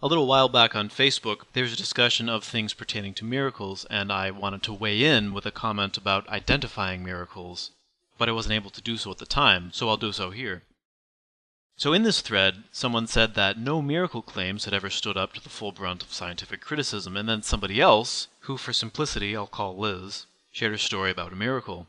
A little while back on Facebook, there was a discussion of things pertaining to miracles, and I wanted to weigh in with a comment about identifying miracles, but I wasn't able to do so at the time, so I'll do so here. So in this thread, someone said that no miracle claims had ever stood up to the full brunt of scientific criticism, and then somebody else, who for simplicity I'll call Liz, shared a story about a miracle.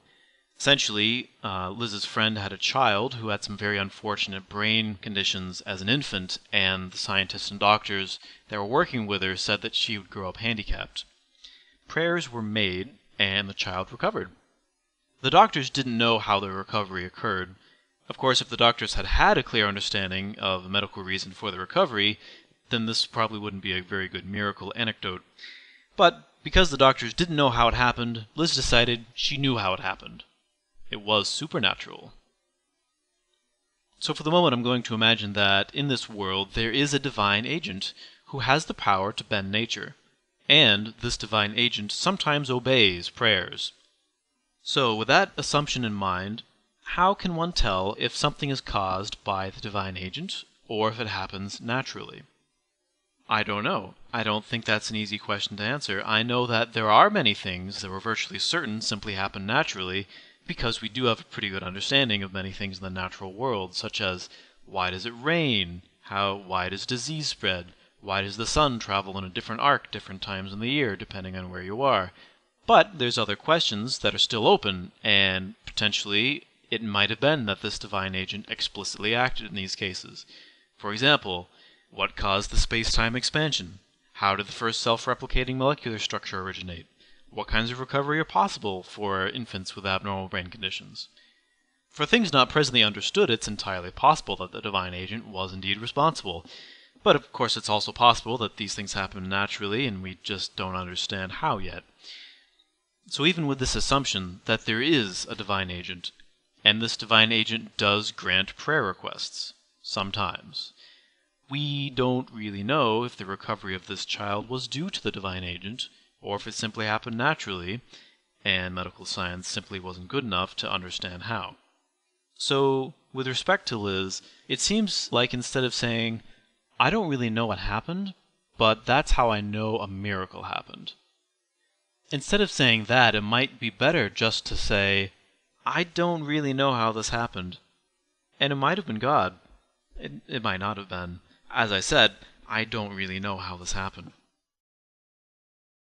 Essentially, Liz's friend had a child who had some very unfortunate brain conditions as an infant, and the scientists and doctors that were working with her said that she would grow up handicapped. Prayers were made, and the child recovered. The doctors didn't know how the recovery occurred. Of course, if the doctors had had a clear understanding of the medical reason for the recovery, then this probably wouldn't be a very good miracle anecdote. But because the doctors didn't know how it happened, Liz decided she knew how it happened. It was supernatural. So for the moment, I'm going to imagine that in this world there is a divine agent who has the power to bend nature, and this divine agent sometimes obeys prayers. So with that assumption in mind, how can one tell if something is caused by the divine agent or if it happens naturally? I don't know. I don't think that's an easy question to answer. I know that there are many things that we're virtually certain simply happen naturally, because we do have a pretty good understanding of many things in the natural world, such as why does it rain, why does disease spread, why does the sun travel in a different arc different times in the year depending on where you are. But there's other questions that are still open, and potentially it might have been that this divine agent explicitly acted in these cases. For example, what caused the space-time expansion? How did the first self-replicating molecular structure originate? What kinds of recovery are possible for infants with abnormal brain conditions? For things not presently understood, it's entirely possible that the divine agent was indeed responsible. But of course it's also possible that these things happen naturally and we just don't understand how yet. So even with this assumption that there is a divine agent, and this divine agent does grant prayer requests, sometimes, we don't really know if the recovery of this child was due to the divine agent, or if it simply happened naturally, and medical science simply wasn't good enough to understand how. So, with respect to Liz, it seems like instead of saying, I don't really know what happened, but that's how I know a miracle happened. Instead of saying that, it might be better just to say, I don't really know how this happened. And it might have been God. It might not have been. As I said, I don't really know how this happened.